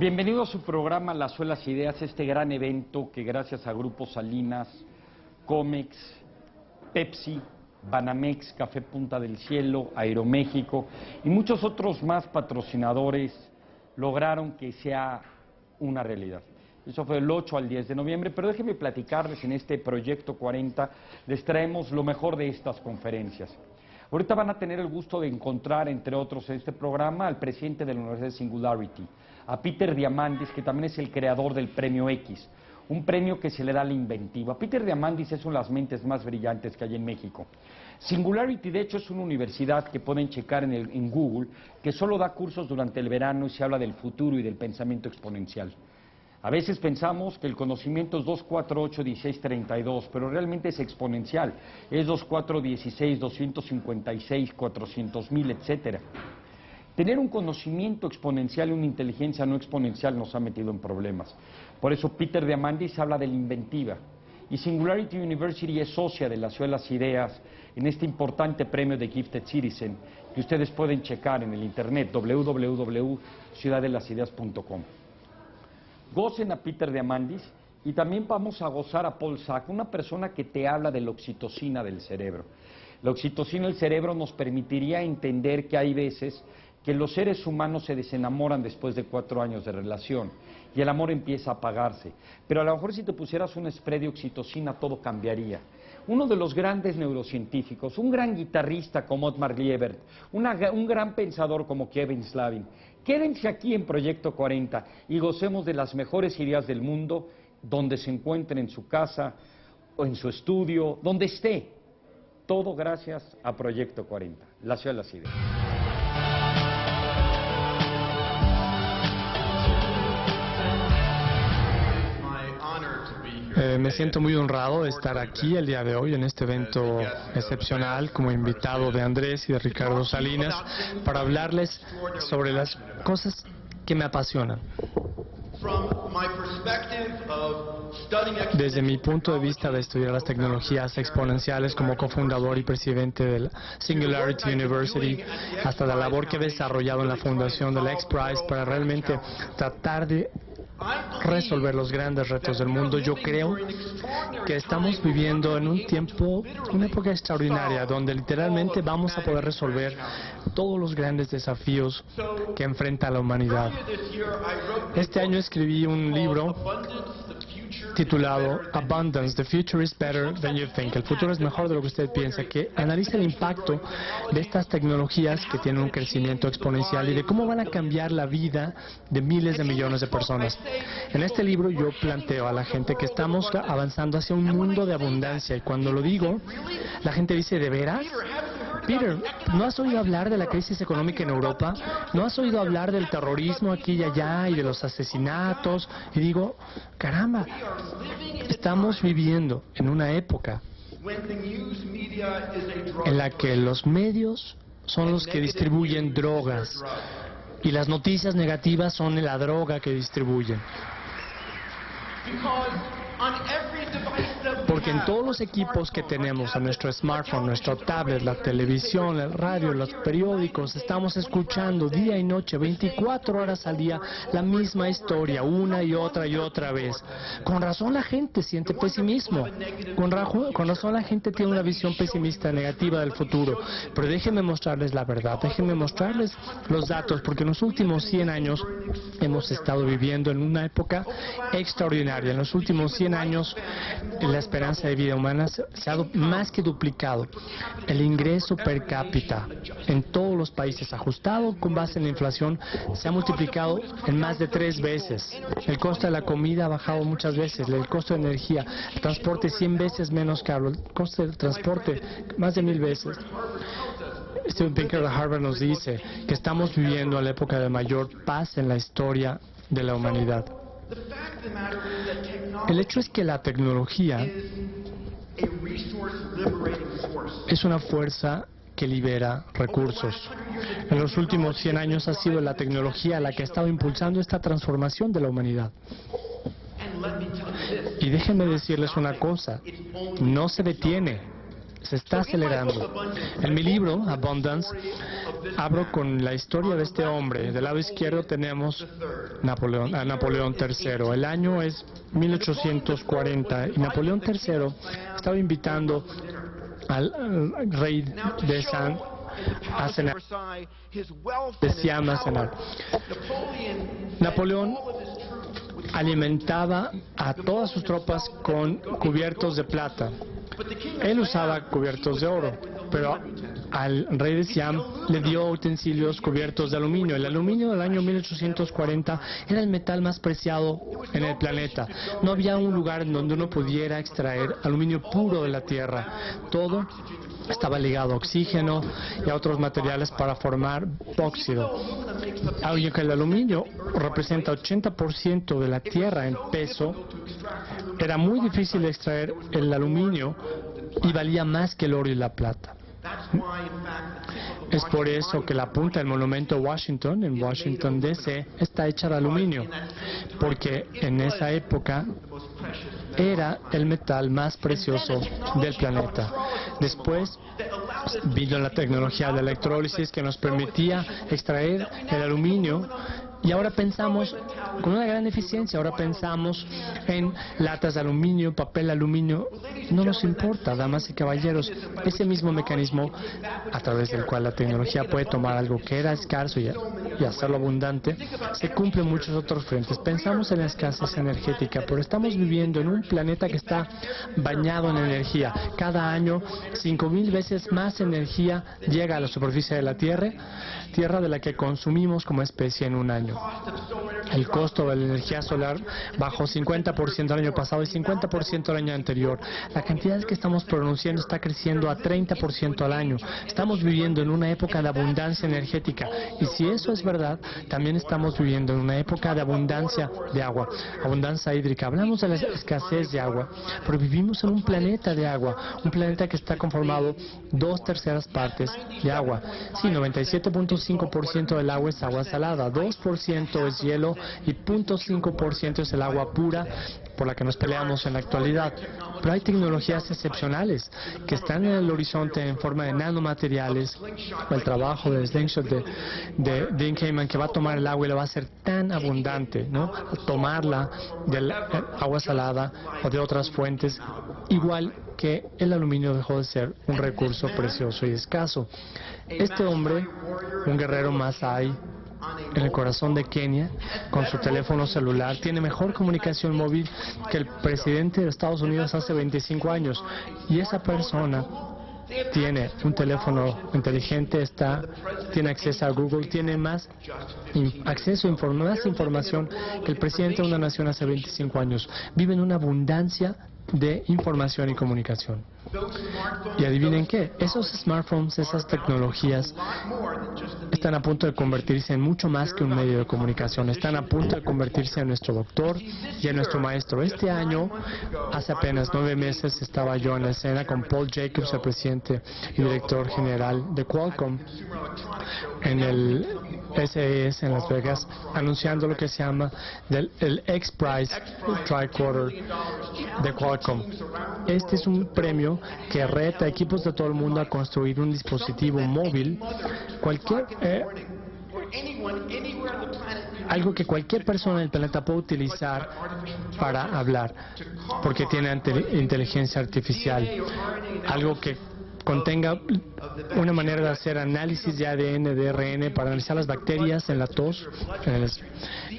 Bienvenido a su programa Las Suelas Ideas, este gran evento que gracias a Grupo Salinas, Comex, Pepsi, Banamex, Café Punta del Cielo, Aeroméxico y muchos otros más patrocinadores lograron que sea una realidad. Eso fue del 8 al 10 de noviembre, pero déjenme platicarles en este Proyecto 40, les traemos lo mejor de estas conferencias. Ahorita van a tener el gusto de encontrar, entre otros, en este programa al presidente de la Universidad de Singularity, a Peter Diamandis, que también es el creador del Premio X, un premio que se le da a la inventiva. Peter Diamandis es una de las mentes más brillantes que hay en México. Singularity, de hecho, es una universidad que pueden checar en Google, que solo da cursos durante el verano y se habla del futuro y del pensamiento exponencial. A veces pensamos que el conocimiento es 2, 4, 8, 16, 32, pero realmente es exponencial. Es 2, 4, 16, 256, 400,000, etcétera. Tener un conocimiento exponencial y una inteligencia no exponencial nos ha metido en problemas. Por eso Peter Diamandis habla de la inventiva. Y Singularity University es socia de las Suelas Ideas en este importante premio de Gifted Citizen que ustedes pueden checar en el internet www.ciudadelasideas.com. Gocen a Peter Diamandis y también vamos a gozar a Paul Sack, una persona que te habla de la oxitocina del cerebro. La oxitocina del cerebro nos permitiría entender que hay veces que los seres humanos se desenamoran después de 4 años de relación y el amor empieza a apagarse. Pero a lo mejor si te pusieras un spray de oxitocina todo cambiaría. Uno de los grandes neurocientíficos, un gran guitarrista como Otmar Liebert, un gran pensador como Kevin Slavin. Quédense aquí en Proyecto 40 y gocemos de las mejores ideas del mundo, donde se encuentren en su casa o en su estudio, donde esté. Todo gracias a Proyecto 40, la ciudad de las ideas. Me siento muy honrado de estar aquí el día de hoy en este evento excepcional como invitado de Andrés y de Ricardo Salinas para hablarles sobre las cosas que me apasionan. Desde mi punto de vista de estudiar las tecnologías exponenciales como cofundador y presidente de Singularity University, hasta la labor que he desarrollado en la fundación del X-Prize para realmente tratar de resolver los grandes retos del mundo, yo creo que estamos viviendo en un tiempo, una época extraordinaria, donde literalmente vamos a poder resolver todos los grandes desafíos que enfrenta la humanidad. Este año escribí un libro titulado Abundance, The Future is Better Than You Think. El futuro es mejor de lo que usted piensa, que analiza el impacto de estas tecnologías que tienen un crecimiento exponencial y de cómo van a cambiar la vida de miles de millones de personas. En este libro yo planteo a la gente que estamos avanzando hacia un mundo de abundancia, y cuando lo digo, la gente dice, ¿de veras? Peter, ¿no has oído hablar de la crisis económica en Europa? ¿No has oído hablar del terrorismo aquí y allá y de los asesinatos? Y digo, caramba, estamos viviendo en una época en la que los medios son los que distribuyen drogas y las noticias negativas son la droga que distribuyen. Porque en todos los equipos que tenemos, en nuestro smartphone, nuestro tablet, la televisión, el radio, los periódicos, estamos escuchando día y noche, 24 horas al día, la misma historia, una y otra vez. Con razón la gente siente pesimismo, con razón la gente tiene una visión pesimista, negativa del futuro. Pero déjenme mostrarles la verdad, déjenme mostrarles los datos, porque en los últimos 100 años hemos estado viviendo en una época extraordinaria. En los últimos 100 años la esperanza de vida humana se ha más que duplicado. El ingreso per cápita en todos los países, ajustado con base en la inflación, se ha multiplicado en más de 3 veces. El costo de la comida ha bajado muchas veces, el costo de energía, el transporte 100 veces menos caro, el costo del transporte más de 1000 veces. Steven Pinker de Harvard nos dice que estamos viviendo la época de mayor paz en la historia de la humanidad. El hecho es que la tecnología es una fuerza que libera recursos. En los últimos 100 años ha sido la tecnología la que ha estado impulsando esta transformación de la humanidad. Y déjenme decirles una cosa, no se detiene. se está acelerando. En mi libro, Abundance, abro con la historia de este hombre. Del lado izquierdo tenemos a Napoleón III. El año es 1840 y Napoleón III estaba invitando al rey de Siam a cenar. Napoleón alimentaba a todas sus tropas con cubiertos de plata. Él usaba cubiertos de oro, pero al rey de Siam le dio utensilios cubiertos de aluminio. El aluminio del año 1840 era el metal más preciado en el planeta. No había un lugar en donde uno pudiera extraer aluminio puro de la tierra. Todo estaba ligado a oxígeno y a otros materiales para formar óxido. Aunque el aluminio representa 80% de la tierra en peso, era muy difícil extraer el aluminio y valía más que el oro y la plata. Es por eso que la punta del monumento Washington, en Washington DC, está hecha de aluminio, porque en esa época era el metal más precioso del planeta. Después vino la tecnología de electrólisis que nos permitía extraer el aluminio. Y ahora pensamos, con una gran eficiencia, ahora pensamos en latas de aluminio, papel aluminio. No nos importa, damas y caballeros, ese mismo mecanismo a través del cual la tecnología puede tomar algo que era escaso y hacerlo abundante, se cumple en muchos otros frentes. Pensamos en la escasez energética, pero estamos viviendo en un planeta que está bañado en energía. Cada año, 5,000 veces más energía llega a la superficie de la Tierra de la que consumimos como especie en un año. El costo de la energía solar bajó 50% el año pasado y 50% el año anterior. La cantidad que estamos produciendo está creciendo a 30% al año. Estamos viviendo en una época de abundancia energética. Y si eso es verdad, también estamos viviendo en una época de abundancia de agua, abundancia hídrica. Hablamos de la escasez de agua, pero vivimos en un planeta de agua, un planeta que está conformado 2/3 partes de agua. Sí, 97.5% del agua es agua salada, 2% es hielo y 0.5% es el agua pura por la que nos peleamos en la actualidad. Pero hay tecnologías excepcionales que están en el horizonte en forma de nanomateriales. El trabajo del slingshot de Dean Kamen, que va a tomar el agua y la va a hacer tan abundante, ¿no? Tomarla del agua salada o de otras fuentes, igual que el aluminio dejó de ser un recurso precioso y escaso. Este hombre, un guerrero Masái, en el corazón de Kenia, con su teléfono celular, tiene mejor comunicación móvil que el presidente de Estados Unidos hace 25 años. Y esa persona tiene un teléfono inteligente, tiene acceso a Google, tiene más acceso a más información que el presidente de una nación hace 25 años. Vive en una abundancia de información y comunicación. Y adivinen qué, esos smartphones, esas tecnologías están a punto de convertirse en mucho más que un medio de comunicación. Están a punto de convertirse en nuestro doctor y en nuestro maestro. Este año, hace apenas 9 meses, estaba yo en la escena con Paul Jacobs, el presidente y director general de Qualcomm, en el CES en Las Vegas, anunciando lo que se llama el X-Prize Tricorder de Qualcomm. Este es un premio que reta a equipos de todo el mundo a construir un dispositivo móvil, algo que cualquier persona en el planeta puede utilizar para hablar, porque tiene inteligencia artificial, algo que contenga una manera de hacer análisis de ADN, de ARN, para analizar las bacterias en la tos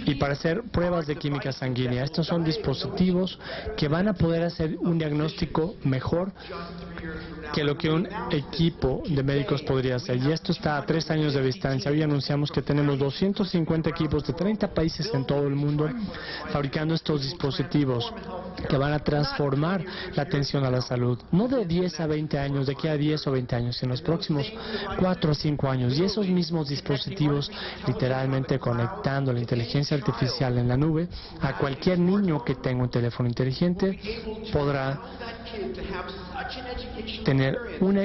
y para hacer pruebas de química sanguínea. Estos son dispositivos que van a poder hacer un diagnóstico mejor que lo que un equipo de médicos podría hacer. Y esto está a 3 años de distancia. Hoy anunciamos que tenemos 250 equipos de 30 países en todo el mundo fabricando estos dispositivos que van a transformar la atención a la salud. No de 10 a 20 años, de aquí a 10 o 20 años, en los próximos 4 o 5 años. Y esos mismos dispositivos, literalmente conectando la inteligencia artificial en la nube, a cualquier niño que tenga un teléfono inteligente podrá tener una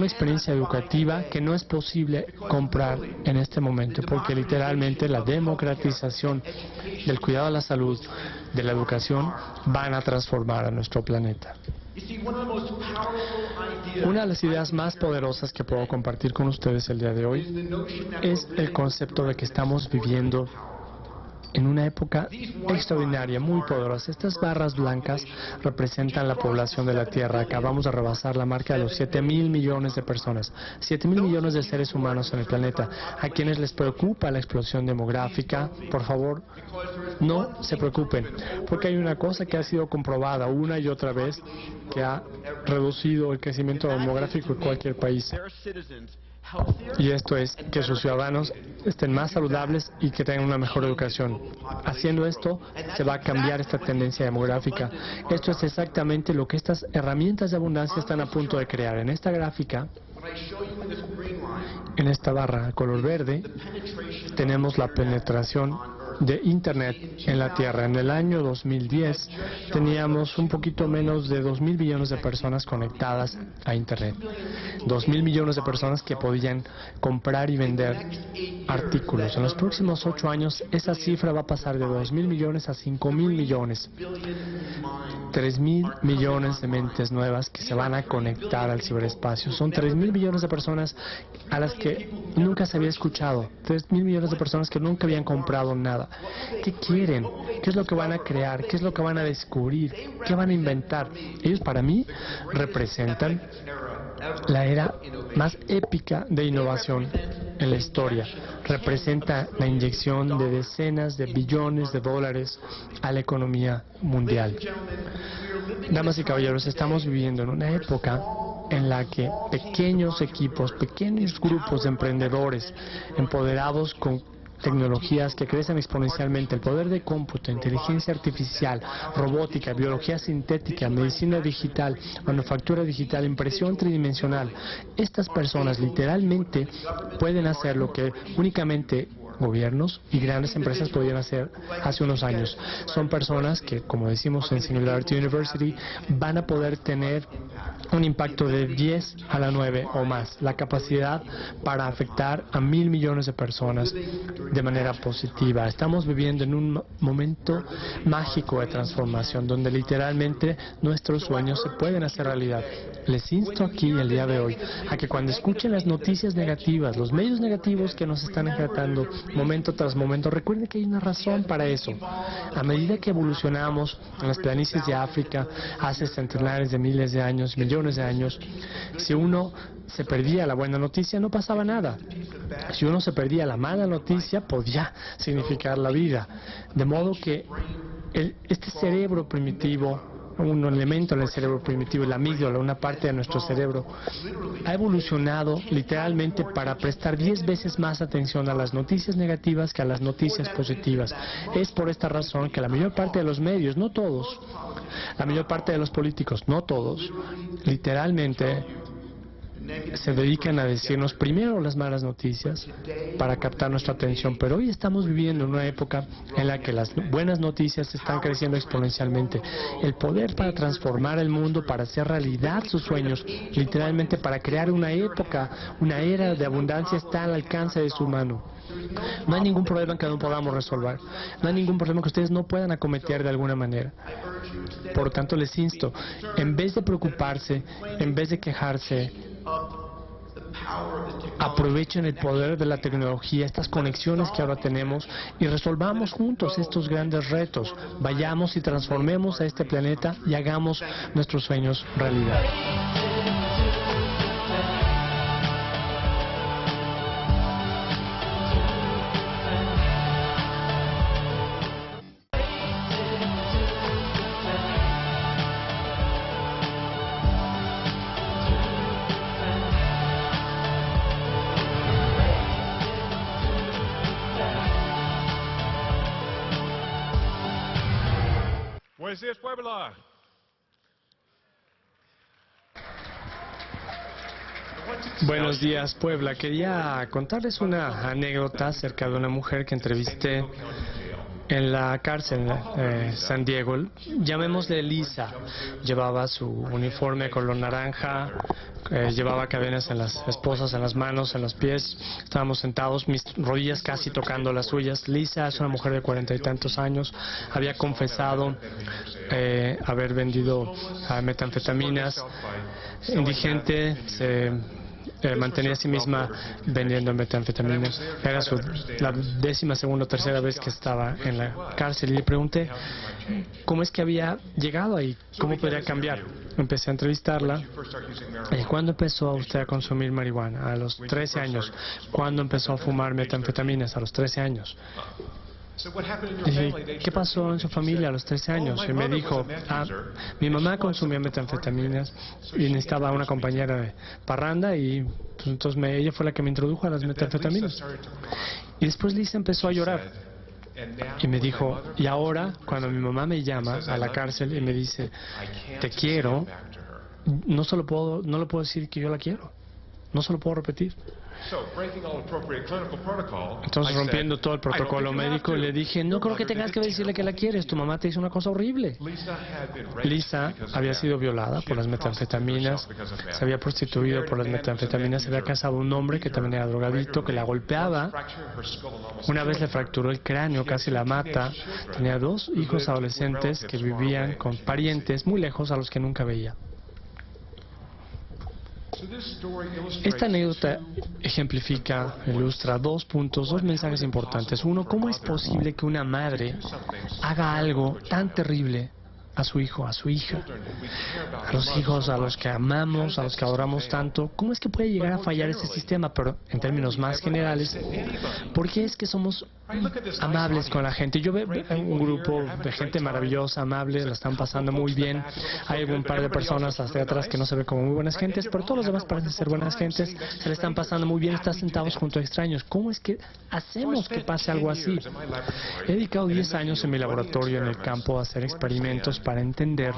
experiencia educativa que no es posible comprar en este momento, porque literalmente la democratización del cuidado de la salud, de la educación, van a transformar a nuestro planeta. Una de las ideas más poderosas que puedo compartir con ustedes el día de hoy es el concepto de que estamos viviendo en una época extraordinaria, muy poderosa. Estas barras blancas representan la población de la Tierra. Acabamos de rebasar la marca de los 7,000 millones de personas, 7,000 millones de seres humanos en el planeta. A quienes les preocupa la explosión demográfica, por favor, no se preocupen, porque hay una cosa que ha sido comprobada una y otra vez, que ha reducido el crecimiento demográfico de cualquier país. Y esto es que sus ciudadanos estén más saludables y que tengan una mejor educación. Haciendo esto, se va a cambiar esta tendencia demográfica. Esto es exactamente lo que estas herramientas de abundancia están a punto de crear. En esta gráfica, en esta barra color verde, tenemos la penetración de Internet en la Tierra. En el año 2010 teníamos un poquito menos de 2,000 millones de personas conectadas a Internet. 2,000 millones de personas que podían comprar y vender artículos. En los próximos 8 años esa cifra va a pasar de 2,000 millones a 5,000 millones. 3,000 millones de mentes nuevas que se van a conectar al ciberespacio. Son 3,000 millones de personas a las que nunca se había escuchado. 3,000 millones de personas que nunca habían comprado nada. ¿Qué quieren? ¿Qué es lo que van a crear? ¿Qué es lo que van a descubrir? ¿Qué van a inventar? Ellos, para mí, representan la era más épica de innovación en la historia. Representa la inyección de decenas de billones de dólares a la economía mundial. Damas y caballeros, estamos viviendo en una época en la que pequeños equipos, pequeños grupos de emprendedores empoderados con tecnologías que crecen exponencialmente, el poder de cómputo, inteligencia artificial, robótica, biología sintética, medicina digital, manufactura digital, impresión tridimensional. Estas personas literalmente pueden hacer lo que únicamente gobiernos y grandes empresas podían hacer hace unos años. Son personas que, como decimos en Singularity University, van a poder tener un impacto de 10 a la 9 o más, la capacidad para afectar a 1,000 millones de personas de manera positiva. Estamos viviendo en un momento mágico de transformación, donde literalmente nuestros sueños se pueden hacer realidad. Les insto aquí el día de hoy a que cuando escuchen las noticias negativas, los medios negativos que nos están tratando momento tras momento, recuerden que hay una razón para eso. A medida que evolucionamos en las planicies de África hace centenares de miles de años, millones de años, si uno se perdía la buena noticia no pasaba nada. Si uno se perdía la mala noticia podía significar la vida. De modo que este cerebro primitivo, un elemento en el cerebro primitivo, la amígdala, una parte de nuestro cerebro, ha evolucionado literalmente para prestar 10 veces más atención a las noticias negativas que a las noticias positivas. Es por esta razón que la mayor parte de los medios, no todos, la mayor parte de los políticos, no todos, literalmente se dedican a decirnos primero las malas noticias para captar nuestra atención, pero hoy estamos viviendo en una época en la que las buenas noticias están creciendo exponencialmente. El poder para transformar el mundo, para hacer realidad sus sueños, literalmente para crear una época, una era de abundancia está al alcance de su mano. No hay ningún problema que no podamos resolver, no hay ningún problema que ustedes no puedan acometer de alguna manera. Por lo tanto, les insto, en vez de preocuparse, en vez de quejarse, aprovechen el poder de la tecnología, estas conexiones que ahora tenemos, y resolvamos juntos estos grandes retos. Vayamos y transformemos a este planeta y hagamos nuestros sueños realidad. Buenos días, Puebla. Buenos días, Puebla. Quería contarles una anécdota acerca de una mujer que entrevisté En la cárcel San Diego, llamémosle Lisa, llevaba su uniforme color naranja, llevaba cadenas en las esposas, en las manos, en los pies. Estábamos sentados, mis rodillas casi tocando las suyas. Lisa es una mujer de 40 y tantos años, había confesado haber vendido metanfetaminas, indigente, se mantenía a sí misma vendiendo metanfetaminas. Era la 12ª o tercera vez que estaba en la cárcel y le pregunté cómo es que había llegado ahí, cómo podría cambiar. Empecé a entrevistarla. ¿Cuándo empezó usted a consumir marihuana? A los 13 años. ¿Cuándo empezó a fumar metanfetaminas? A los 13 años. Dije, ¿qué pasó en su familia a los 13 años? Y me dijo, mi mamá consumía metanfetaminas y necesitaba una compañera de parranda y pues, entonces ella fue la que me introdujo a las metanfetaminas. Y después Lisa empezó a llorar y me dijo, y ahora cuando mi mamá me llama a la cárcel y me dice, te quiero, no le puedo decir que yo la quiero, no se lo puedo repetir. Entonces, rompiendo todo el protocolo médico, le dije, no creo que tengas que decirle que la quieres, tu mamá te hizo una cosa horrible. Lisa había sido violada por las metanfetaminas, se había prostituido por las metanfetaminas, se había casado un hombre que también era drogadicto, que la golpeaba. Una vez le fracturó el cráneo, casi la mata. Tenía 2 hijos adolescentes que vivían con parientes muy lejos a los que nunca veía. Esta anécdota ejemplifica, ilustra 2 puntos, 2 mensajes importantes. Uno, ¿cómo es posible que una madre haga algo tan terrible a su hijo, a su hija, a los hijos a los que amamos, a los que adoramos tanto? ¿Cómo es que puede llegar a fallar este sistema? Pero en términos más generales, ¿por qué es que somos amables con la gente? Yo veo un grupo de gente maravillosa, amable, la están pasando muy bien. Hay un par de personas hacia atrás que no se ven como muy buenas gentes, pero todos los demás parecen ser buenas gentes, se le están pasando muy bien, están sentados junto a extraños. ¿Cómo es que hacemos que pase algo así? He dedicado 10 años en mi laboratorio en el campo a hacer experimentos para entender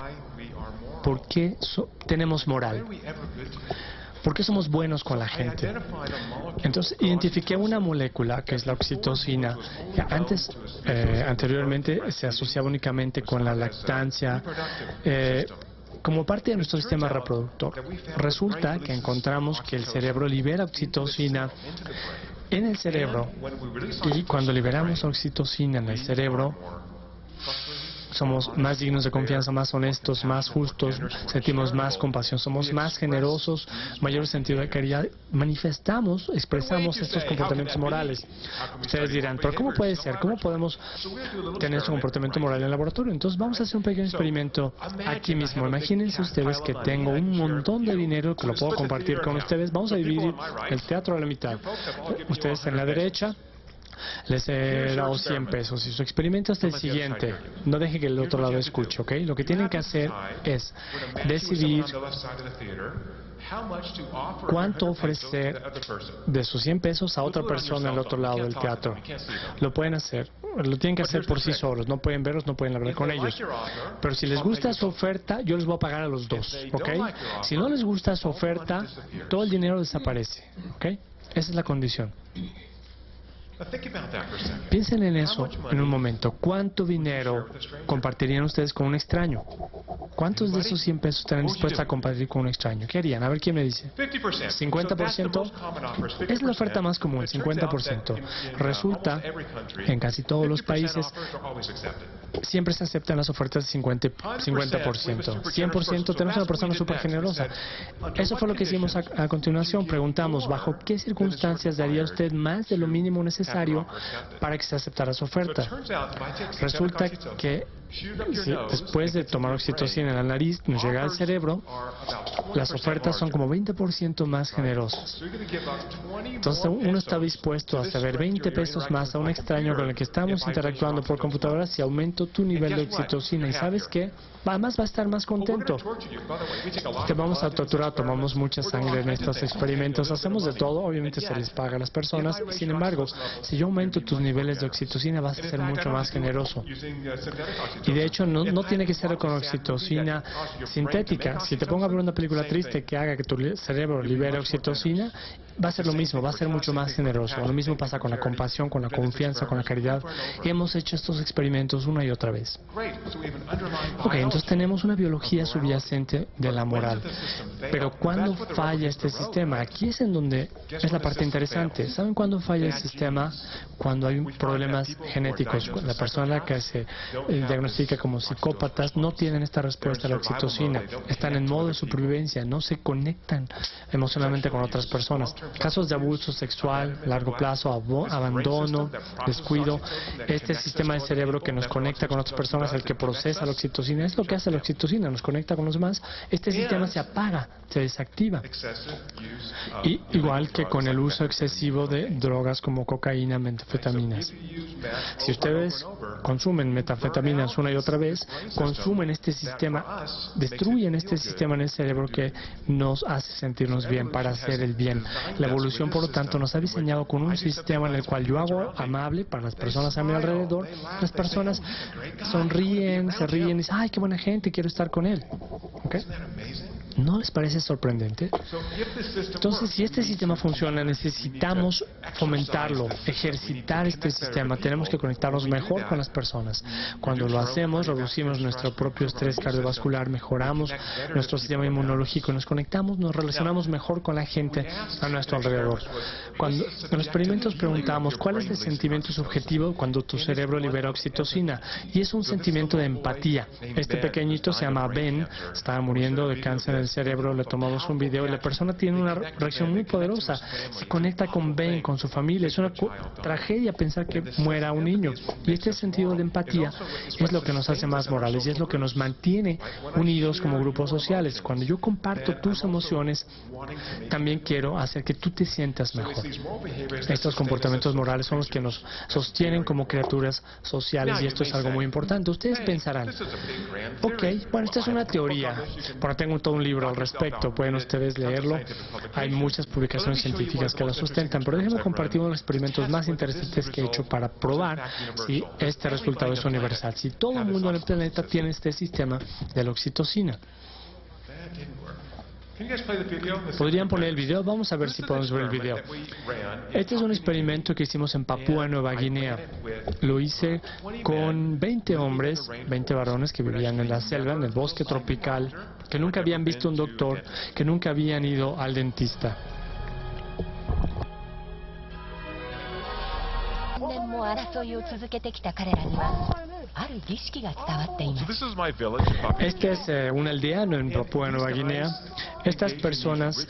por qué tenemos moral. ¿Por qué somos buenos con la gente? Entonces, identifiqué una molécula que es la oxitocina, que anteriormente se asociaba únicamente con la lactancia, como parte de nuestro sistema reproductor. Resulta que encontramos que el cerebro libera oxitocina en el cerebro, y cuando liberamos oxitocina en el cerebro, somos más dignos de confianza, más honestos, más justos, sentimos más compasión, somos más generosos, mayor sentido de caridad, manifestamos, expresamos estos comportamientos morales. Ustedes dirán, ¿pero cómo puede ser? ¿Cómo podemos tener este comportamiento moral en el laboratorio? Entonces vamos a hacer un pequeño experimento aquí mismo. Imagínense ustedes que tengo un montón de dinero que lo puedo compartir con ustedes. Vamos a dividir el teatro a la mitad. Ustedes en la derecha. Les he dado 100 pesos y su experimento es el siguiente. No deje que el otro lado escuche, ¿ok? Lo que tienen que hacer es decidir cuánto ofrecer de sus 100 pesos a otra persona al otro lado del teatro. Lo pueden hacer, lo tienen que hacer por sí solos, no pueden verlos, no pueden hablar con ellos. Pero si les gusta su oferta, yo les voy a pagar a los dos, ¿ok? Si no les gusta su oferta, todo el dinero desaparece, ¿ok? Esa es la condición. Piensen en eso en un momento. ¿Cuánto dinero compartirían ustedes con un extraño? ¿Cuántos de esos 100 pesos estarían dispuestos a compartir con un extraño? ¿Qué harían? A ver quién me dice. 50%. Es la oferta más común, 50%. Resulta, en casi todos los países, siempre se aceptan las ofertas de 50%. 100%, tenemos una persona súper generosa. Eso fue lo que hicimos a continuación. Preguntamos, ¿bajo qué circunstancias daría usted más de lo mínimo necesario para que se aceptara su oferta? Resulta que después de tomar oxitocina en la nariz, nos llega al cerebro, las ofertas son como 20% más generosas. Entonces uno está dispuesto a ceder 20 pesos más a un extraño con el que estamos interactuando por computadora si aumento tu nivel de oxitocina. ¿Y sabes qué? Además va a estar más contento. Te vamos a torturar, tomamos mucha sangre en estos experimentos, hacemos de todo, obviamente se les paga a las personas. Sin embargo, si yo aumento tus niveles de oxitocina, vas a ser mucho más generoso. Y de hecho, no tiene que ser con oxitocina sintética. Si te pongo a ver una película triste que haga que tu cerebro libere oxitocina, va a ser lo mismo, va a ser mucho más generoso. Lo mismo pasa con la compasión, con la confianza, con la caridad. Hemos hecho estos experimentos una y otra vez. Ok, entonces tenemos una biología subyacente de la moral. Pero ¿cuándo falla este sistema? Aquí es en donde es la parte interesante. ¿Saben cuándo falla el sistema? Cuando hay problemas genéticos. La persona a la que se diagnostica como psicópatas no tienen esta respuesta a la oxitocina. Están en modo de supervivencia, no se conectan emocionalmente con otras personas. Casos de abuso sexual, largo plazo, abandono, descuido. Este sistema del cerebro que nos conecta con otras personas, el que procesa la oxitocina, es lo que hace la oxitocina, nos conecta con los demás. Este sistema se apaga, se desactiva. Y igual que con el uso excesivo de drogas como cocaína, metanfetaminas. Si ustedes consumen metanfetaminas una y otra vez, consumen este sistema, destruyen este sistema en el cerebro que nos hace sentirnos bien, para hacer el bien. La evolución, por lo tanto, nos ha diseñado con un sistema en el cual yo hago amable para las personas a mi alrededor, las personas sonríen, se ríen y dicen, ¡ay, qué buena gente, quiero estar con él! ¿Okay? ¿No les parece sorprendente? Entonces, si este sistema funciona, necesitamos fomentarlo, ejercitar este sistema. Tenemos que conectarnos mejor con las personas. Cuando lo hacemos, reducimos nuestro propio estrés cardiovascular, mejoramos nuestro sistema inmunológico, nos conectamos, nos relacionamos mejor con la gente a nuestro alrededor. Cuando en los experimentos preguntamos, ¿cuál es el sentimiento subjetivo cuando tu cerebro libera oxitocina? Y es un sentimiento de empatía. Este pequeñito se llama Ben, estaba muriendo de cáncer en el cerebro, le tomamos un video y la persona tiene una reacción muy poderosa. Se conecta con Ben, con su familia. Es una tragedia pensar que muera un niño. Y este sentido de empatía es lo que nos hace más morales y es lo que nos mantiene unidos como grupos sociales. Cuando yo comparto tus emociones, también quiero hacer que tú te sientas mejor. Estos comportamientos morales son los que nos sostienen como criaturas sociales y esto es algo muy importante. Ustedes pensarán, ok, bueno, esta es una teoría, pero tengo todo un libro al respecto, pueden ustedes leerlo. Hay muchas publicaciones científicas que lo sustentan, pero déjenme compartir uno de los experimentos más interesantes que he hecho para probar si este resultado es universal, si todo el mundo en el planeta tiene este sistema de la oxitocina. ¿Podrían poner el video? Vamos a ver si podemos ver el video. Este es un experimento que hicimos en Papúa Nueva Guinea. Lo hice con 20 hombres, 20 varones que vivían en la selva, en el bosque tropical, que nunca habían visto un doctor, que nunca habían ido al dentista. Este es un aldeano en Papúa Nueva Guinea. Estas personas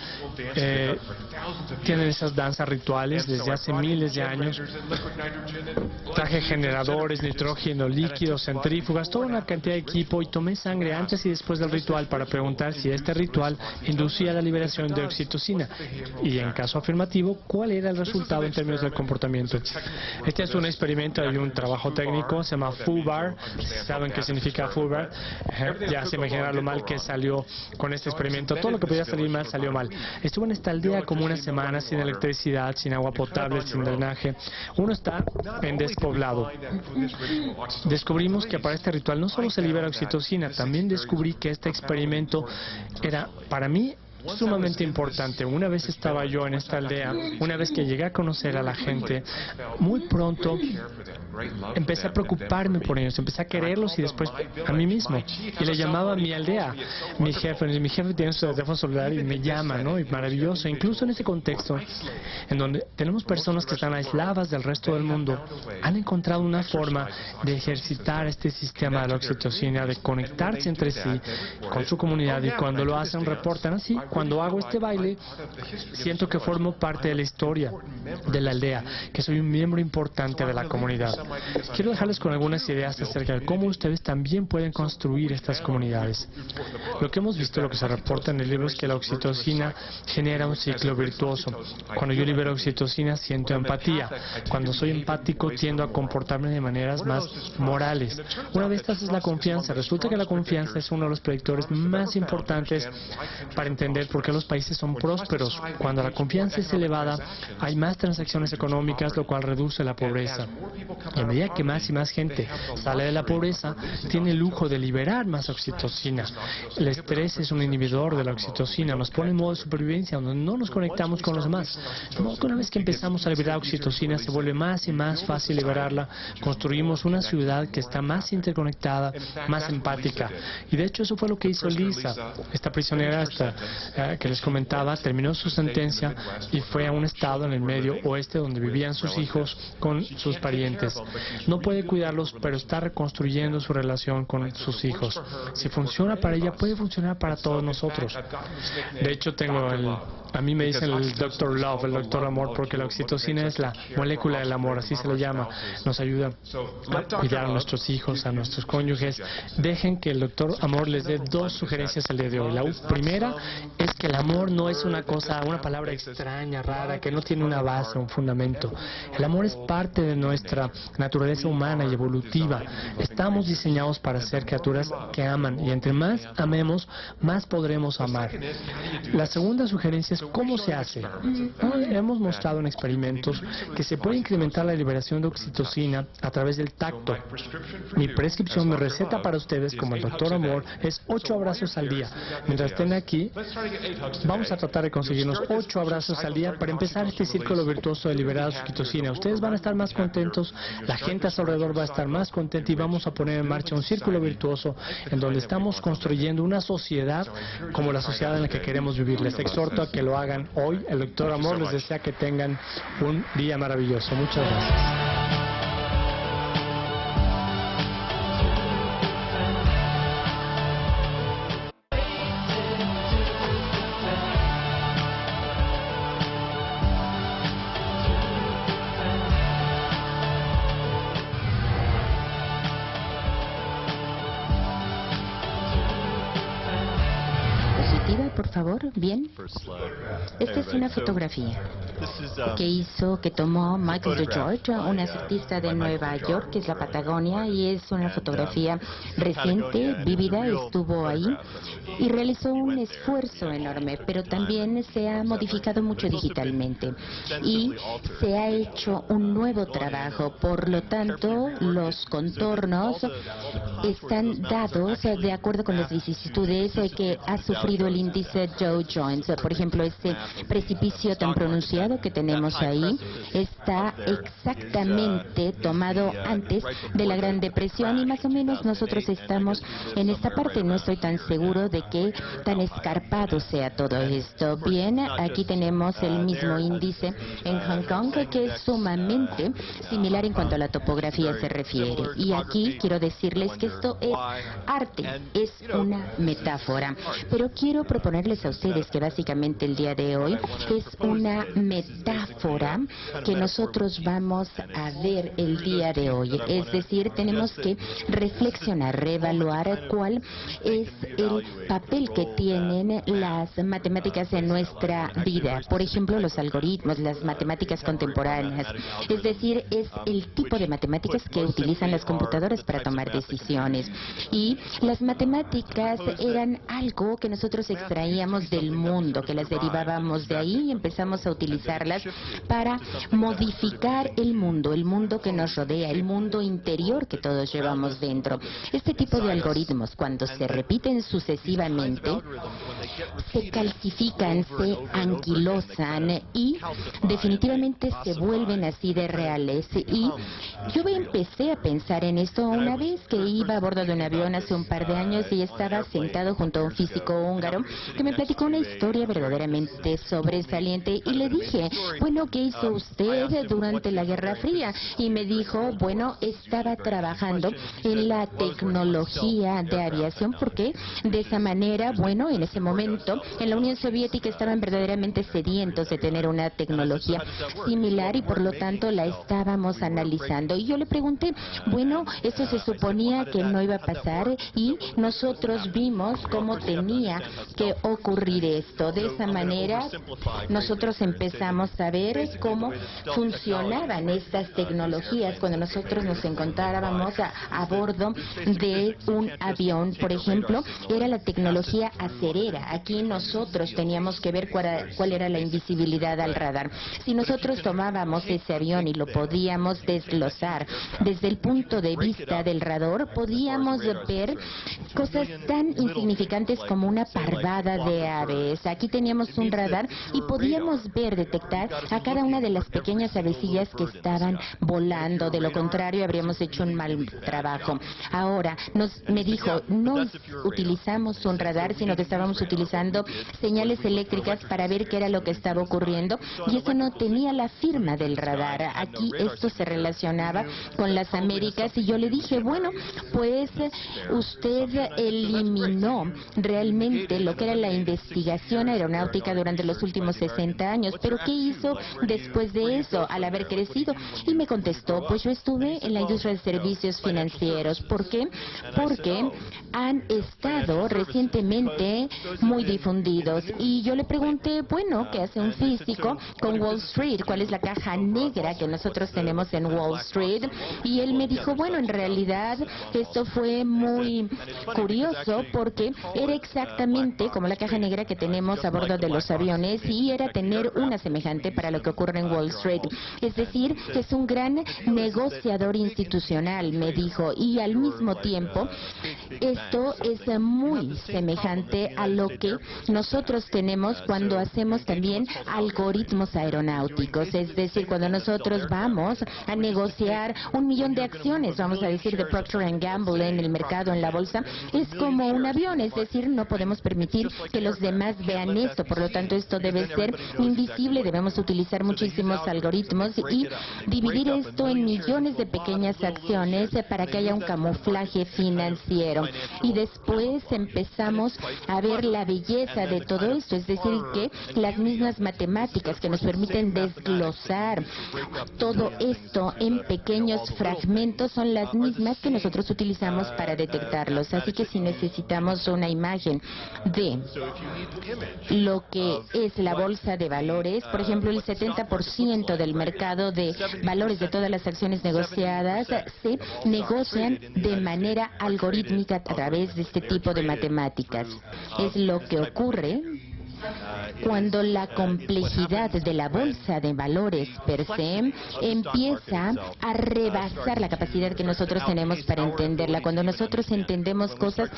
tienen esas danzas rituales desde hace miles de años. Traje generadores, nitrógeno líquido, centrífugas, toda una cantidad de equipo, y tomé sangre antes y después del ritual para preguntar si este ritual inducía la liberación de oxitocina y, en caso afirmativo, cuál era el resultado en términos del comportamiento. Este es un experimento, hay un trabajo técnico, se llama FUBAR. ¿Saben qué significa FUBAR? Ya se imaginarán lo mal que salió con este experimento. Todo lo que podía salir mal, salió mal. Estuve en esta aldea como una semana sin electricidad, sin agua potable, sin drenaje. Uno está en despoblado. Descubrimos que para este ritual no solo se libera oxitocina, también descubrí que este experimento era, para mí, sumamente importante. Una vez estaba yo en esta aldea, una vez que llegué a conocer a la gente, muy pronto empecé a preocuparme por ellos, empecé a quererlos y después a mí mismo. Y le llamaba a mi aldea, mi jefe tiene su teléfono celular y me llama, ¿no? Y maravilloso. Incluso en ese contexto, en donde tenemos personas que están aisladas del resto del mundo, han encontrado una forma de ejercitar este sistema de la oxitocina, de conectarse entre sí, con su comunidad, y cuando lo hacen reportan así. Cuando hago este baile, siento que formo parte de la historia de la aldea, que soy un miembro importante de la comunidad. Quiero dejarles con algunas ideas acerca de cómo ustedes también pueden construir estas comunidades. Lo que hemos visto, lo que se reporta en el libro, es que la oxitocina genera un ciclo virtuoso. Cuando yo libero oxitocina, siento empatía. Cuando soy empático, tiendo a comportarme de maneras más morales. Una de estas es la confianza. Resulta que la confianza es uno de los predictores más importantes para entender entender por qué los países son prósperos. Cuando la confianza es elevada, hay más transacciones económicas, lo cual reduce la pobreza. Y a medida que más y más gente sale de la pobreza, tiene el lujo de liberar más oxitocina. El estrés es un inhibidor de la oxitocina, nos pone en modo de supervivencia, donde no nos conectamos con los demás. De modo que una vez que empezamos a liberar oxitocina, se vuelve más y más fácil liberarla. Construimos una ciudad que está más interconectada, más empática. Y de hecho eso fue lo que hizo Lisa. Esta prisionera que les comentaba terminó su sentencia y fue a un estado en el medio oeste donde vivían sus hijos con sus parientes. No puede cuidarlos, pero está reconstruyendo su relación con sus hijos. Si funciona para ella, puede funcionar para todos nosotros. De hecho, a mí me dicen el Dr. Love, el Dr. Amor, porque la oxitocina es la molécula del amor, así se le llama. Nos ayuda a cuidar a nuestros hijos, a nuestros cónyuges. Dejen que el Dr. Amor les dé dos sugerencias el día de hoy. La primera es que el amor no es una palabra extraña, rara, que no tiene una base, un fundamento. El amor es parte de nuestra naturaleza humana y evolutiva. Estamos diseñados para ser criaturas que aman, y entre más amemos, más podremos amar. La segunda sugerencia es cómo se hace. Hemos mostrado en experimentos que se puede incrementar la liberación de oxitocina a través del tacto. Mi prescripción, mi receta para ustedes, como el Dr. Amor, es 8 abrazos al día. Mientras estén aquí, vamos a tratar de conseguirnos 8 abrazos al día para empezar este círculo virtuoso de liberar oxitocina. Ustedes van a estar más contentos, la gente a su alrededor va a estar más contenta, y vamos a poner en marcha un círculo virtuoso en donde estamos construyendo una sociedad como la sociedad en la que queremos vivir. Les exhorto a que lo hagan hoy. El Dr. Amor les desea que tengan un día maravilloso. Muchas gracias. Por favor, bien. Esta es una fotografía que tomó Michael DeGeorge, un artista de Nueva York, que es la Patagonia, y es una fotografía reciente, vívida, estuvo ahí y realizó un esfuerzo enorme, pero también se ha modificado mucho digitalmente y se ha hecho un nuevo trabajo. Por lo tanto, los contornos están dados de acuerdo con las vicisitudes que ha sufrido el índice Dow Jones. Por ejemplo, este precipicio tan pronunciado que tenemos ahí está exactamente tomado antes de la Gran Depresión, y más o menos nosotros estamos en esta parte. No estoy tan seguro de que tan escarpado sea todo esto. Bien, aquí tenemos el mismo índice en Hong Kong, que es sumamente similar en cuanto a la topografía se refiere. Y aquí quiero decirles que esto es arte, es una metáfora. Pero quiero proponerles a ustedes que básicamente el día de hoy es una metáfora que nosotros vamos a ver el día de hoy. Es decir, tenemos que reflexionar, reevaluar cuál es el papel que tienen las matemáticas en nuestra vida. Por ejemplo, los algoritmos, las matemáticas contemporáneas. Es decir, es el tipo de matemáticas que utilizan las computadoras para tomar decisiones. Y las matemáticas eran algo que nosotros extraíamos del mundo, que las derivábamos de ahí y empezamos a utilizarlas para modificar el mundo que nos rodea, el mundo interior que todos llevamos dentro. Este tipo de algoritmos, cuando se repiten sucesivamente, se calcifican, se anquilosan y definitivamente se vuelven así de reales. Y yo empecé a pensar en esto una vez que iba a bordo de un avión hace un par de años y estaba sentado junto a un físico húngaro que me platicó una historia verdaderamente sobresaliente, y le dije, bueno, ¿qué hizo usted durante la Guerra Fría? Y me dijo, bueno, estaba trabajando en la tecnología de aviación, porque de esa manera, bueno, en ese momento en la Unión Soviética estaban verdaderamente sedientos de tener una tecnología similar y por lo tanto la estábamos analizando. Y yo le pregunté, bueno, esto se suponía que no iba a pasar y nosotros vimos cómo tenía que ocurrir esto. De esa manera nosotros empezamos empezamos a ver cómo funcionaban estas tecnologías cuando nosotros nos encontrábamos a bordo de un avión. Por ejemplo, era la tecnología acerera. Aquí nosotros teníamos que ver cuál era la invisibilidad al radar. Si nosotros tomábamos ese avión y lo podíamos desglosar desde el punto de vista del radar, podíamos ver cosas tan insignificantes como una parvada de aves. Aquí teníamos un radar y podíamos detectar a cada una de las pequeñas avecillas que estaban volando. De lo contrario, habríamos hecho un mal trabajo. Ahora, me dijo, no utilizamos un radar, sino que estábamos utilizando señales eléctricas para ver qué era lo que estaba ocurriendo, y eso no tenía la firma del radar. Aquí esto se relacionaba con las Américas, y yo le dije, bueno, pues usted eliminó realmente lo que era la investigación aeronáutica durante los últimos 60 años, pero ¿qué hizo después de eso al haber crecido? Y me contestó, pues yo estuve en la industria de servicios financieros. ¿Por qué? Porque han estado recientemente muy difundidos. Y yo le pregunté, bueno, ¿qué hace un físico con Wall Street? ¿Cuál es la caja negra que nosotros tenemos en Wall Street? Y él me dijo, bueno, en realidad esto fue muy curioso porque era exactamente como la caja negra que tenemos a bordo de los aviones, y era tener una semejante para lo que ocurre en Wall Street. Es decir, que es un gran negociador institucional, me dijo, y al mismo tiempo esto es muy semejante a lo que nosotros tenemos cuando hacemos también algoritmos aeronáuticos. Es decir, cuando nosotros vamos a negociar 1 millón de acciones, vamos a decir, de Procter & Gamble en el mercado, en la bolsa, es como un avión, es decir, no podemos permitir que los demás vean esto. Por lo tanto, esto debe ser invisible. Debemos utilizar muchísimos algoritmos y dividir esto en millones de pequeñas acciones para que haya un camuflaje financiero. Y después empezamos a ver la belleza de todo esto, es decir, que las mismas matemáticas que nos permiten desglosar todo esto en pequeños fragmentos son las mismas que nosotros utilizamos para detectarlos. Así que si necesitamos una imagen de lo que es la bolsa de valores, por ejemplo, el 70% del mercado de valores de todas las acciones negociadas se negocian de manera algorítmica a través de este tipo de matemáticas. Es lo que ocurre cuando la complejidad de la bolsa de valores per se empieza a rebasar la capacidad que nosotros tenemos para entenderla. Cuando nosotros entendemos cosas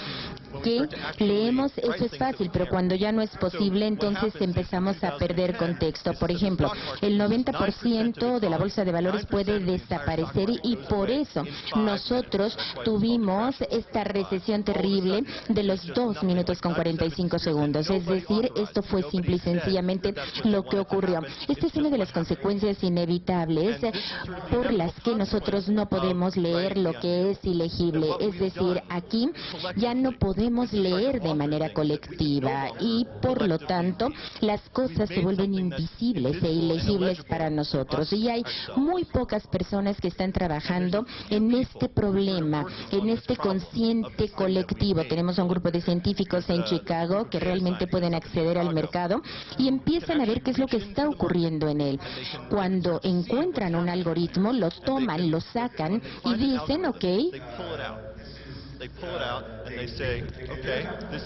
que leemos, eso es fácil, pero cuando ya no es posible, entonces empezamos a perder contexto. Por ejemplo, el 90% de la bolsa de valores puede desaparecer, y por eso nosotros tuvimos esta recesión terrible de los 2 minutos con 45 segundos. Es decir, esto fue simple y sencillamente lo que ocurrió. Esta es una de las consecuencias inevitables por las que nosotros no podemos leer lo que es ilegible. Es decir, aquí ya no podemos leer de manera colectiva y por lo tanto las cosas se vuelven invisibles e ilegibles para nosotros. Y hay muy pocas personas que están trabajando en este problema, en este consciente colectivo. Tenemos un grupo de científicos en Chicago que realmente pueden acceder al mercado y empiezan a ver qué es lo que está ocurriendo en él. Cuando encuentran un algoritmo, lo toman, lo sacan y dicen, ok,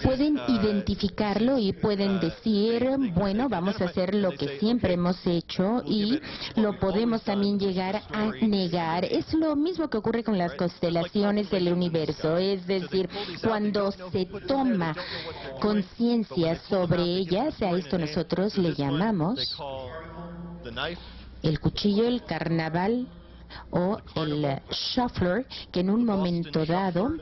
pueden identificarlo y pueden decir, bueno, vamos a hacer lo que siempre hemos hecho y lo podemos también llegar a negar. Es lo mismo que ocurre con las constelaciones del universo, es decir, cuando se toma conciencia sobre ellas, a esto nosotros le llamamos el cuchillo, el carnaval o el shuffler, que en un momento dado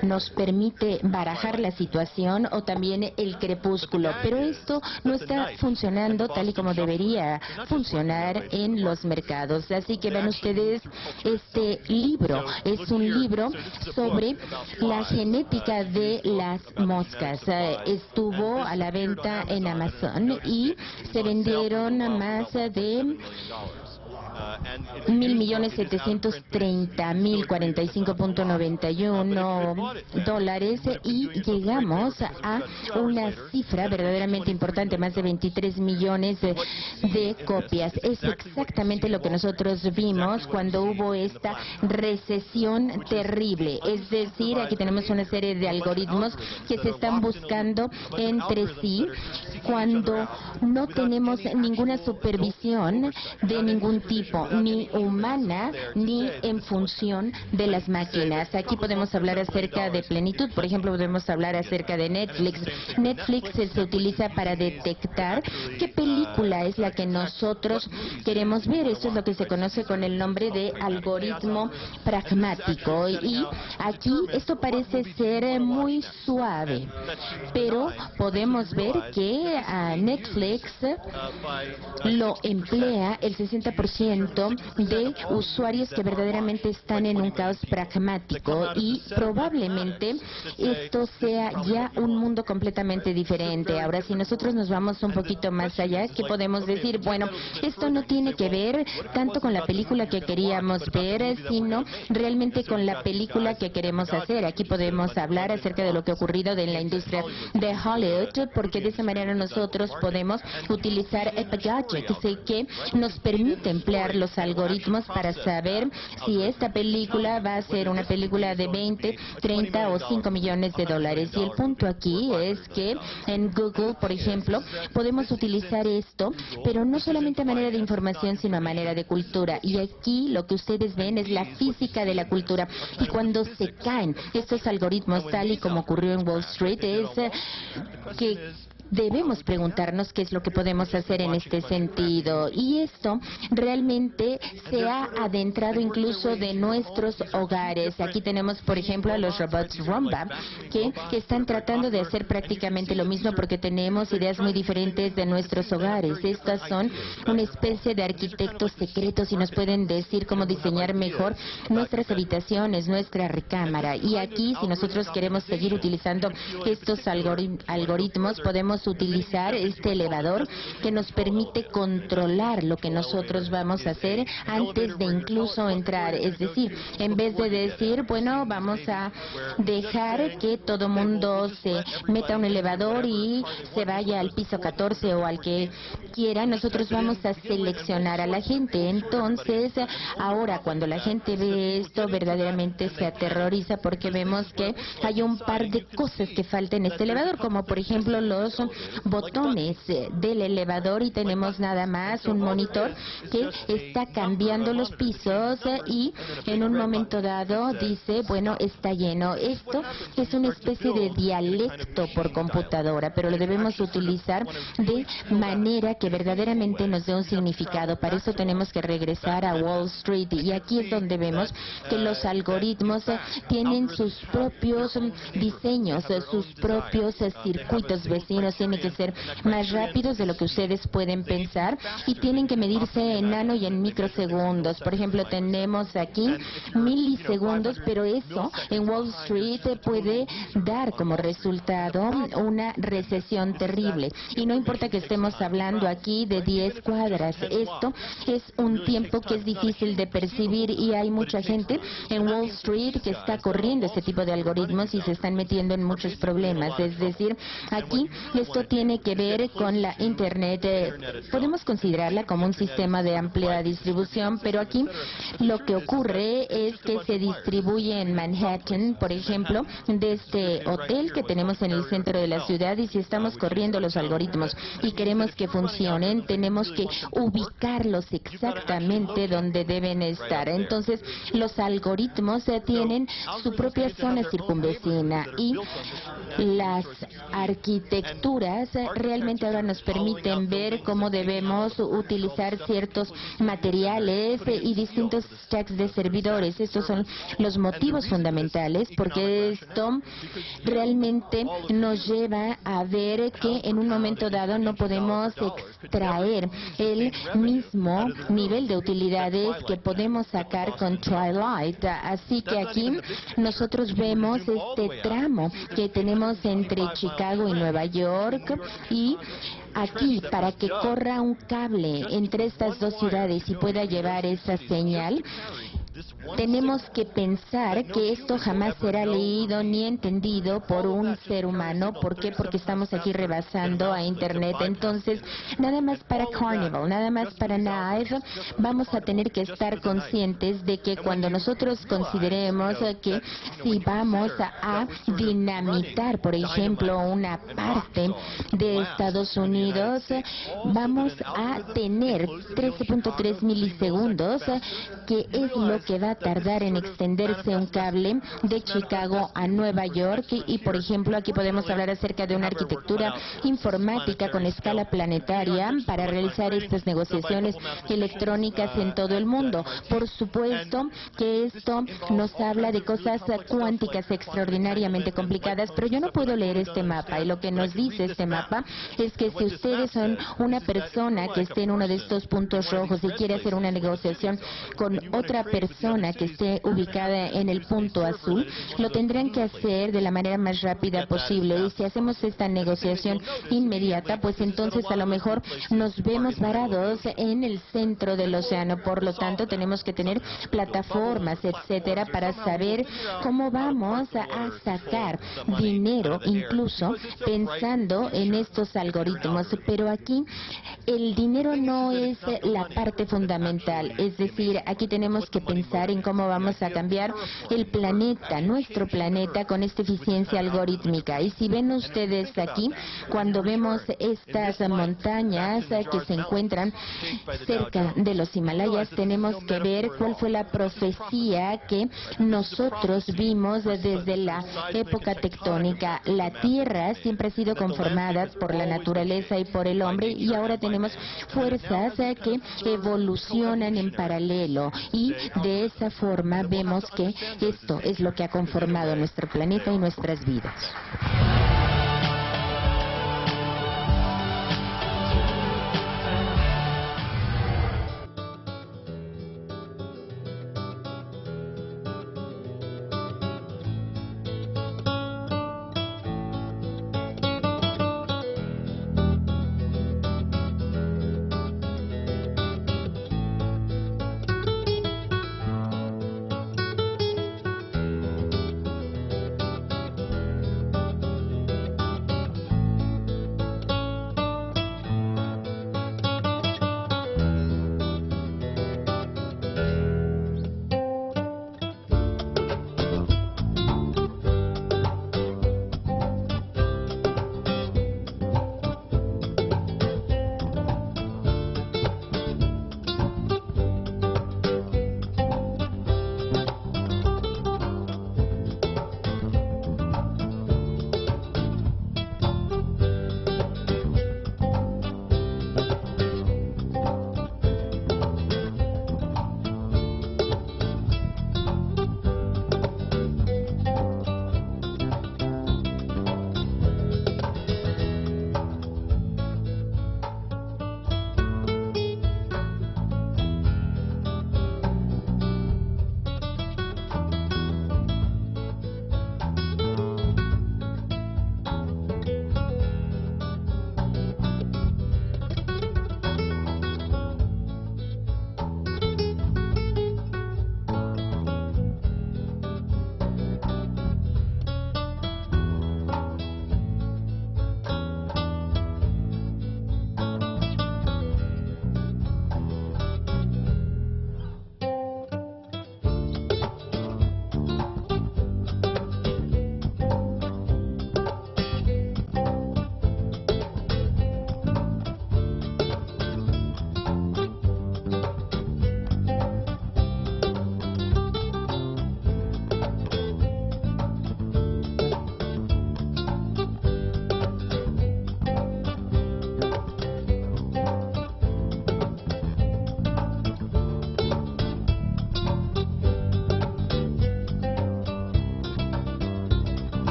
nos permite barajar la situación, o también el crepúsculo. Pero esto no está funcionando tal y como debería funcionar en los mercados. Así que ven ustedes, este libro es un libro sobre la genética de las moscas. Estuvo a la venta en Amazon y se vendieron más de 1.000 millones $730,045.91 y llegamos a una cifra verdaderamente importante, más de 23 millones de copias. Es exactamente lo que nosotros vimos cuando hubo esta recesión terrible. Es decir, aquí tenemos una serie de algoritmos que se están buscando entre sí cuando no tenemos ninguna supervisión de ningún tipo, ni humana, ni en función de las máquinas. Aquí podemos hablar acerca de plenitud. Por ejemplo, podemos hablar acerca de Netflix. Netflix se utiliza para detectar qué película es la que nosotros queremos ver. Esto es lo que se conoce con el nombre de algoritmo pragmático. Y aquí esto parece ser muy suave, pero podemos ver que a Netflix lo emplea el 60% de usuarios que verdaderamente están en un caos pragmático, y probablemente esto sea ya un mundo completamente diferente. Ahora, si nosotros nos vamos un poquito más allá, ¿qué podemos decir? Bueno, esto no tiene que ver tanto con la película que queríamos ver, sino realmente con la película que queremos hacer. Aquí podemos hablar acerca de lo que ha ocurrido en la industria de Hollywood, porque de esa manera nosotros podemos utilizar gadgets que nos permite emplear los algoritmos para saber si esta película va a ser una película de 20, 30 o 5 millones de dólares. Y el punto aquí es que en Google, por ejemplo, podemos utilizar esto, pero no solamente a manera de información, sino a manera de cultura. Y aquí lo que ustedes ven es la física de la cultura. Y cuando se caen estos algoritmos, tal y como ocurrió en Wall Street, es que debemos preguntarnos qué es lo que podemos hacer en este sentido. Y esto realmente se ha adentrado incluso de nuestros hogares. Aquí tenemos, por ejemplo, a los robots Roomba, que están tratando de hacer prácticamente lo mismo porque tenemos ideas muy diferentes de nuestros hogares. Estas son una especie de arquitectos secretos y nos pueden decir cómo diseñar mejor nuestras habitaciones, nuestra recámara. Y aquí, si nosotros queremos seguir utilizando estos algoritmos, podemos utilizar este elevador que nos permite controlar lo que nosotros vamos a hacer antes de incluso entrar. Es decir, en vez de decir, bueno, vamos a dejar que todo mundo se meta a un elevador y se vaya al piso 14 o al que quiera, nosotros vamos a seleccionar a la gente. Entonces, ahora cuando la gente ve esto, verdaderamente se aterroriza porque vemos que hay un par de cosas que faltan en este elevador, como por ejemplo los botones del elevador, y tenemos nada más un monitor que está cambiando los pisos y en un momento dado dice, bueno, está lleno. Esto es una especie de dialecto por computadora, pero lo debemos utilizar de manera que verdaderamente nos dé un significado. Para eso tenemos que regresar a Wall Street, y aquí es donde vemos que los algoritmos tienen sus propios diseños, sus propios circuitos vecinos, tienen que ser más rápidos de lo que ustedes pueden pensar y tienen que medirse en nano y en microsegundos. Por ejemplo, tenemos aquí milisegundos, pero eso en Wall Street puede dar como resultado una recesión terrible. Y no importa que estemos hablando aquí de 10 cuadras, esto es un tiempo que es difícil de percibir, y hay mucha gente en Wall Street que está corriendo este tipo de algoritmos y se están metiendo en muchos problemas. Es decir, aquí esto tiene que ver con la Internet. Podemos considerarla como un sistema de amplia distribución, pero aquí lo que ocurre es que se distribuye en Manhattan, por ejemplo, de este hotel que tenemos en el centro de la ciudad, y si estamos corriendo los algoritmos y queremos que funcionen, tenemos que ubicarlos exactamente donde deben estar. Entonces, los algoritmos tienen su propia zona circunvecina, y las arquitecturas realmente ahora nos permiten ver cómo debemos utilizar ciertos materiales y distintos stacks de servidores. Estos son los motivos fundamentales, porque esto realmente nos lleva a ver que en un momento dado no podemos extraer el mismo nivel de utilidades que podemos sacar con Twilight. Así que aquí nosotros vemos este tramo que tenemos entre Chicago y Nueva York, y aquí, para que corra un cable entre estas dos ciudades y pueda llevar esa señal, tenemos que pensar que esto jamás será leído ni entendido por un ser humano. ¿Por qué? Porque estamos aquí rebasando a Internet. Entonces, nada más para Carnival, nada más para Nive, vamos a tener que estar conscientes de que cuando nosotros consideremos que si vamos a dinamitar, por ejemplo, una parte de Estados Unidos, vamos a tener 13.3 milisegundos, que es lo que va a tardar en extenderse un cable de Chicago a Nueva York. Y por ejemplo, aquí podemos hablar acerca de una arquitectura informática con escala planetaria para realizar estas negociaciones electrónicas en todo el mundo. Por supuesto que esto nos habla de cosas cuánticas extraordinariamente complicadas, pero yo no puedo leer este mapa, y lo que nos dice este mapa es que si ustedes son una persona que esté en uno de estos puntos rojos y quiere hacer una negociación con otra persona que esté ubicada en el punto azul, lo tendrán que hacer de la manera más rápida posible. Y si hacemos esta negociación inmediata, pues entonces a lo mejor nos vemos varados en el centro del océano. Por lo tanto, tenemos que tener plataformas, etcétera, para saber cómo vamos a sacar dinero, incluso pensando en estos algoritmos. Pero aquí el dinero no es la parte fundamental. Es decir, aquí tenemos que pensar en cómo vamos a cambiar el planeta, nuestro planeta, con esta eficiencia algorítmica. Y si ven ustedes aquí, cuando vemos estas montañas que se encuentran cerca de los Himalayas, tenemos que ver cuál fue la profecía que nosotros vimos desde la época tectónica. La Tierra siempre ha sido conformada por la naturaleza y por el hombre, y ahora tenemos fuerzas que evolucionan en paralelo, y de esa forma vemos que esto es lo que ha conformado nuestro planeta y nuestras vidas.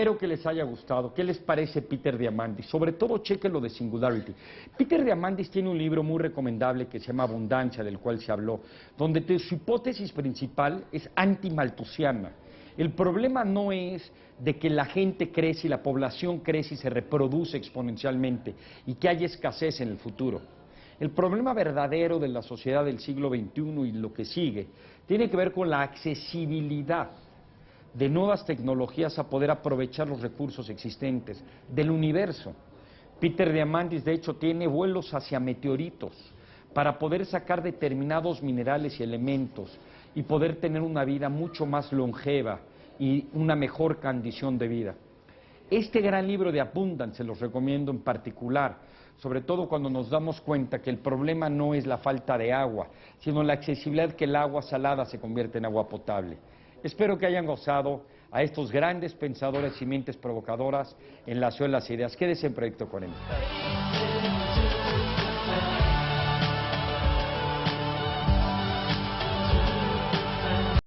Espero que les haya gustado. ¿Qué les parece Peter Diamandis? Sobre todo, chequen lo de Singularity. Peter Diamandis tiene un libro muy recomendable que se llama Abundancia, del cual se habló, donde su hipótesis principal es antimalthusiana. El problema no es de que la gente crece y la población crece y se reproduce exponencialmente y que haya escasez en el futuro. El problema verdadero de la sociedad del siglo XXI y lo que sigue tiene que ver con la accesibilidad de nuevas tecnologías a poder aprovechar los recursos existentes del universo. Peter Diamandis, de hecho, tiene vuelos hacia meteoritos para poder sacar determinados minerales y elementos y poder tener una vida mucho más longeva y una mejor condición de vida. Este gran libro de Abundance se los recomiendo en particular, sobre todo cuando nos damos cuenta que el problema no es la falta de agua, sino la accesibilidad que el agua salada se convierte en agua potable. Espero que hayan gozado a estos grandes pensadores y mentes provocadoras en la Ciudad de las Ideas. Quédese en Proyecto 40.